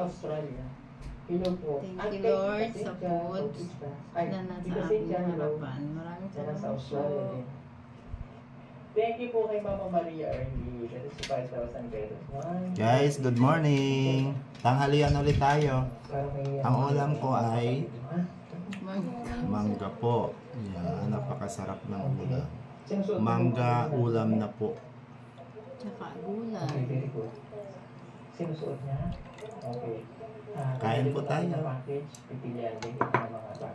Australia. Hello po. Thank you, Lord, sa food na nasa aking harapan. Maraming Sa Australia salamat po. din. Thank you po kay Mama Maria Early. That is 5,000 pesos. Guys, good morning. Tanghalian ulit tayo. Ang ulam ko ay mangga po. Yan, napakasarap ng ulam. Mangga ulam na po. Tsaka gulay. Very good. Sinusuot niya? Okay. Kain po tayo.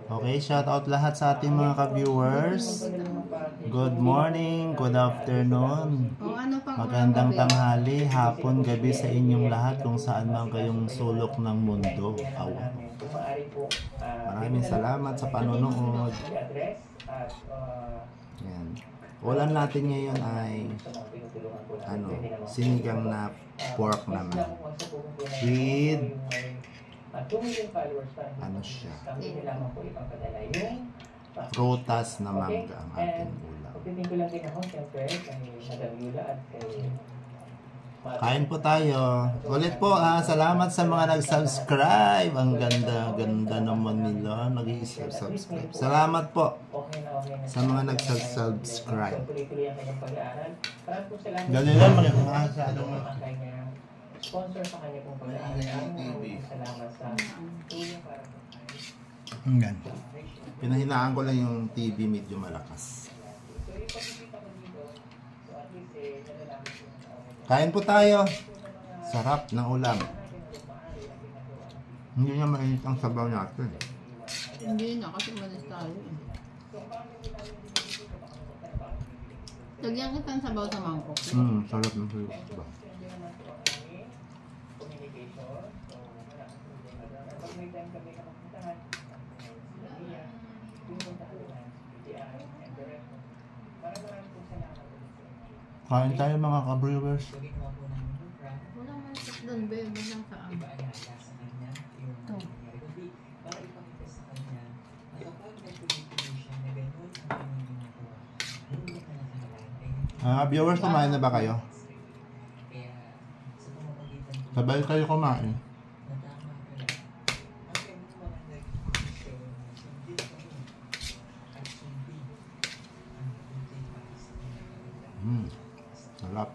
Okay, shout out lahat sa ating mga ka-viewers. Good morning, good afternoon. Magandang tanghali, hapon, gabi sa inyong lahat kung saan man kayong sulok ng mundo. Maraming salamat sa panonood. Yan. Ulam natin ngayon ay sinigang na pork naman. With siya? Prutas na mangga ang ating ulam. Kain po tayo. Ulit po salamat sa mga nag-subscribe. Ang ganda naman nila. Nag-subscribe. Salamat po sa mga nag-subscribe. Galing lang masyadong sponsor sa kanya pong pag-aaral. Salamat sa tulong para po tayo. Hanggang. Pinahinaan ko lang yung TV medyo malakas. Kain po tayo. Sarap ng ulam. Hindi na mainit ang sabaw natin. Hindi na kasi malis tayo. Lagyan kita ng sabaw sa mangkok. Sarap ng sabaw. Kain tayo mga ka-brewers. Wala man sa doon, babe. Walang saan. Ito. Viewers, kumain na ba kayo? Sabay kayo kumain. Sarap.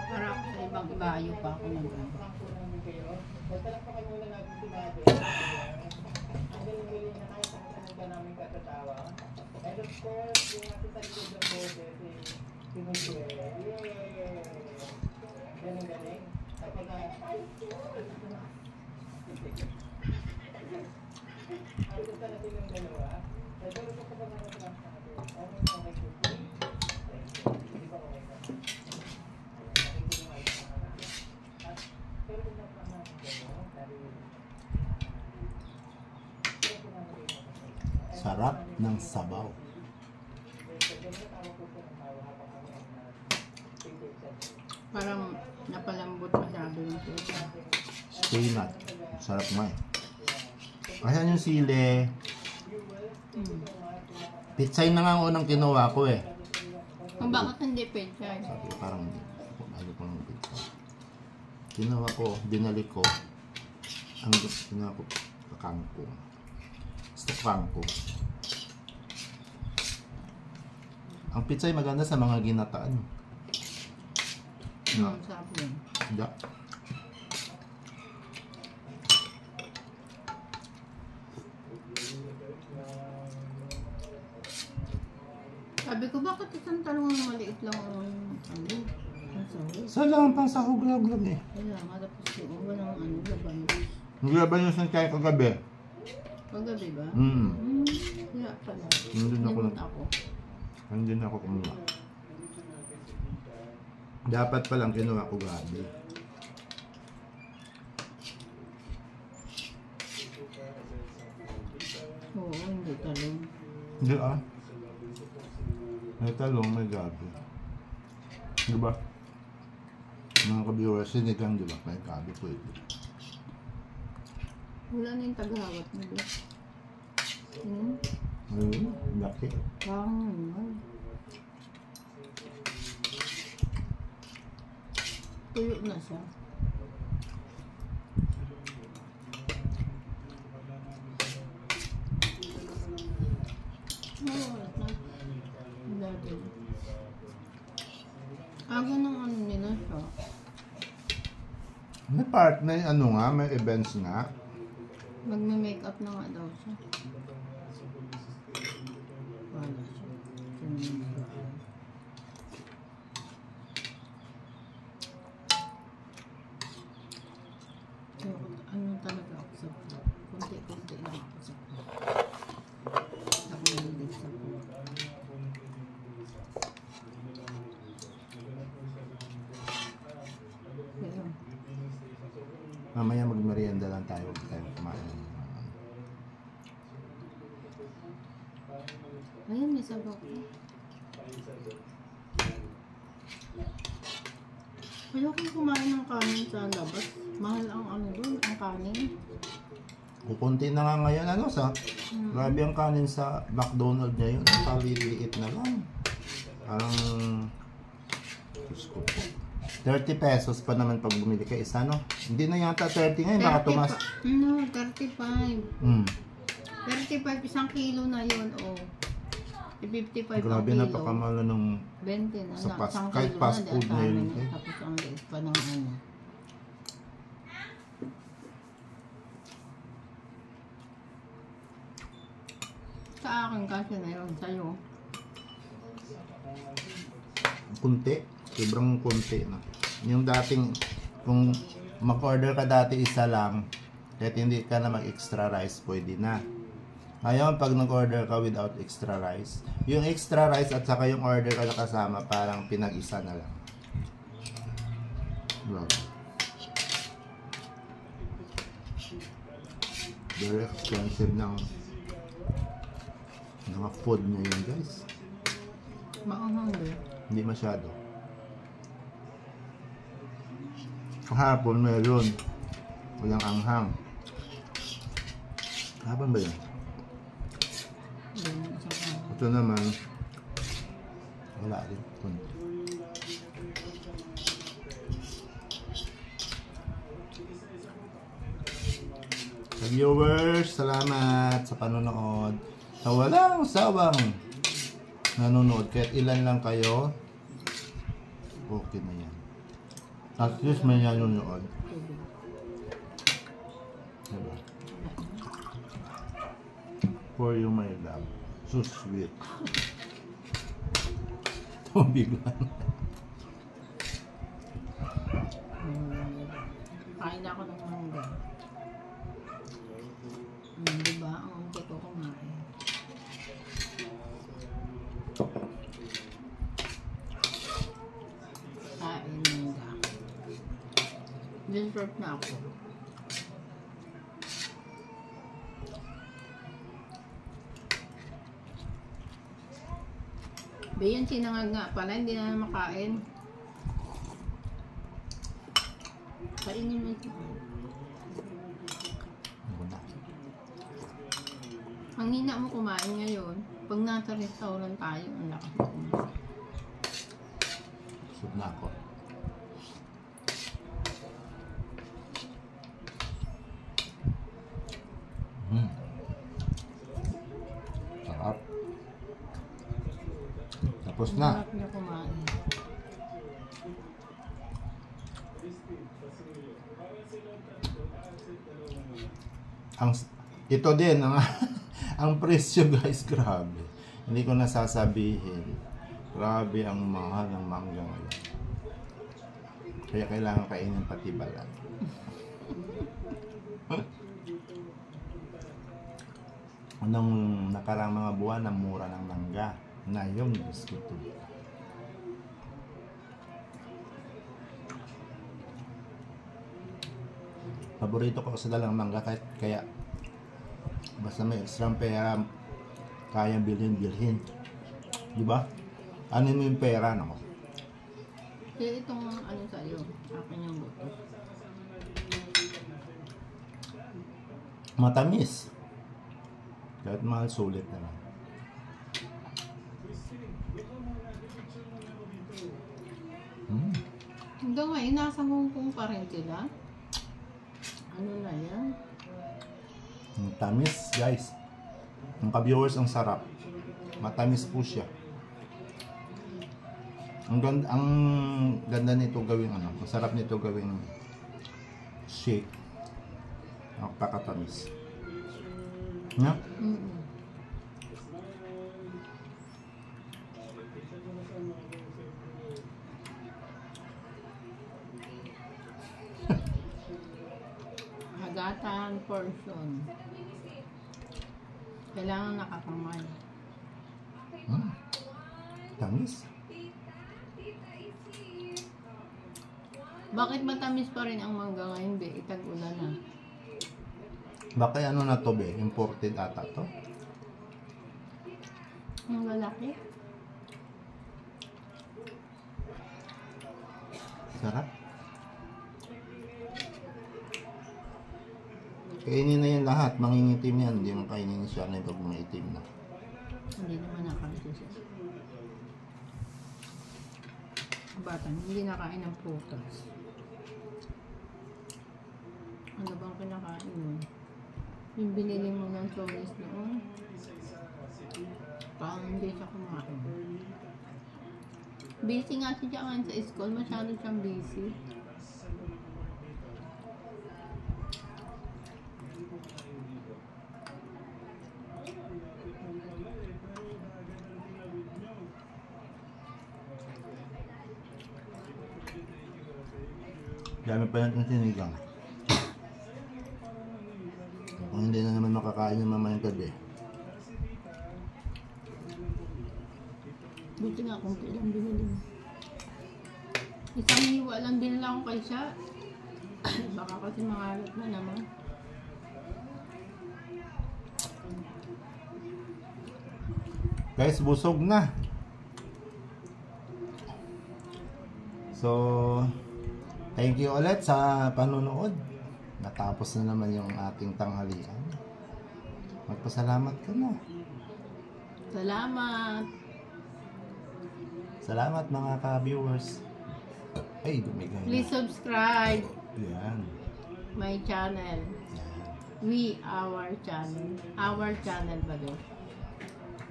Para ako sa ibang ibayo pa ako ng gano'n. And of course, yung nasa sa likod ng border, si Miguel. Galing. Kapag gusto natin yung dalawa. Pero kung kapag nakatulak sa atin, okay po. Hindi ba okay ka? Pero kung nakatulak Sarap ng sabaw. Parang napalambot masyado yung puso. Spinach. Sarap nga eh. Ayan yung sili. Pitsay na nga ang unang kinuha ko eh. Bakit hindi pechay? Sabi ko parang hindi. Ayaw ko ng pitsay. Kinuha ko, dinalik ko. Ang kinuha ko, kangkong. Gusto kangkong. Ang pitsay maganda sa mga ginataan. Sarap yun. Hindi. Sabi ko, bakit isang talong na maliit lang ang sahog? Saan lang ang pang sahog-lag eh? Wala nga, tapos yung walang laban. Naglaban yung saan kaya kagabi. Paggabi ba? Wala pala. Nandun ako kumuha. Dapat palang kinuha ko gabi. Oo, hindi talong. Hindi ah. May talong, may gabi. Diba? Mga ka-viewers, sinigang diba? May gabi po ito. Wala na yung tagahawat mo doon. Ayun, laki. Parang naman. Tuyo na siya. Oras na. Dati. Aga ng ano nila siya. May partner, ano nga, may events nga. Magme-makeup na nga daw siya. Wala siya. Sinunod. So, ano talaga ako sa vlog? Kunti-kunti lang ako sa vlog. Ako mahilig sa vlog. Kaya, Mamaya magmerienda lang tayo. Huwag tayo kumain. ayun, may sabaw ko. Ayoko kumain ng kanin sa labas. Mahal ang ano doon, ang kanin. Kukunti na nga ngayon, ano sa? Grabe ang kanin sa McDonald's ngayon. Ang paliliit na lang. Parang, Diyos ko po. 30 pesos pa naman pag bumili ka isa, no? Hindi na yata 30 ngayon, baka tumas. No, 35. Hmm. 35, isang kilo na yun, oh. 55 Grabe ang na kilo. pakamala nung 20 na sa lang. Isang kahit kilo fast na, food di na ata yun, na. eh. Tapos ang liit pa ng ano. Sa akin kasi na yun, sa'yo. kunti. Sobrang kunti na. Yung dating, kung mag-order ka dati isa lang, kahit hindi ka na mag-extra rice, pwede na. Ngayon, pag nag-order ka without extra rice, yung extra rice at saka yung order ka na kasama, parang pinag-isa na lang. Wow. Very expensive ng mga food ngayon, guys. Maanghang din. Hindi masyado. Kahapon meron. Walang anghang. Kahapon ba yun? Ito naman, wala rin. Kunti. Sa viewers, salamat sa panonood. Sa walang sawang nanonood. Kahit ilan lang kayo, okay na yan. At least may nanonood. Diba? For you, my love. So sweet. Tubig lang. Kain ako ng mangga. Diba? Ang unti ko kumain. Kain mangga. Dessert na ako. Bayan, sinangag nga pala, hindi na makain. Kainin mo ito. Wala. Ang hina mo kumain ngayon, pag nasa restaurant tayo, ang lakas mo kumain. Sub na ako. Sarap. Tapos Ang na. sarap niya kumain. Ito din ang ang presyo, guys, grabe. Hindi ko nasasabihin. Grabe ang mahal ng mangga ngayon. Kaya kailangan kainin pati balat. Anong nakarang mga buwan ang mura ng mangga. Ngayon, gusto ko. Paborito ko sa dalang mangga kaya basta may extra pera kayang bilhin. Di ba? Ano mo yung pera, no? Kaya itong ano sa'yo, akin yung buto. Matamis. Kahit mahal, sulit naman. Hanggang ngayon, nasa Hong Kong pa rin sila. Ano na yan? Ang tamis, guys. Ang ka-viewers, ang sarap. Matamis po siya. Ang ganda nito gawing ano, masarap nito gawing shake. Napakatamis. No? Hagatan portion. Kailangan nakakamay. Tamis. Bakit matamis pa rin ang mangga ngayon, be? Itag-ulan na. Baka ano na to, be? Imported ata to? Ang lalaki. Sarap. Kainin na yan lahat. Mangingitim yan. Hindi mo kainin siya na pag maitim na. Hindi naman nakalito siya. Bata, hindi nakain ng prutas. Ano bang kinakain mo? Yung binili mo ng cholis noon, parang hindi siya kumain. Busy nga siya ngayon sa school, masyado siyang busy. Dami pa natin sinigang. Kung hindi na naman makakain yung mamayang gabi. Buti nga kung kailan binili mo. Isang hiwa lang din lang kay siya. Baka kasi mangalat na naman. Guys, busog na. So, thank you ulit sa panonood. Natapos na naman yung ating tanghalian. Magpasalamat ka na. Salamat! Salamat mga ka-viewers. Ay, dumigay na. Please subscribe Yan. my channel. Yan. Our channel. Our channel ba doon?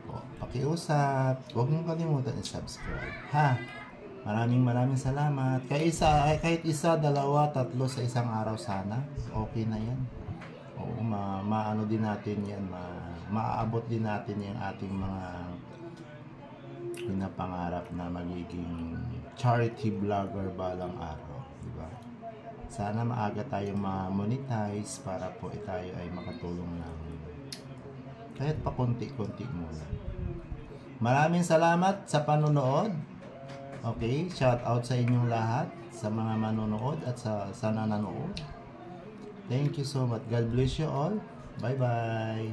O, pakiusap. Huwag mong kalimutan i-subscribe. Ha? Maraming salamat. Kahit isa, dalawa, tatlo sa isang araw sana. Okay na yan. Oo, maano din natin yan. Maaabot din natin yung ating mga pinapangarap na magiging charity vlogger balang araw. Diba? Sana maaga tayong ma-monetize para po tayo ay makatulong ng kahit pa konti-konti muna. Maraming salamat sa panonood. Okay, shout out sa inyong lahat, sa mga manonood at sa nanonood. Thank you so much. God bless you all. Bye-bye.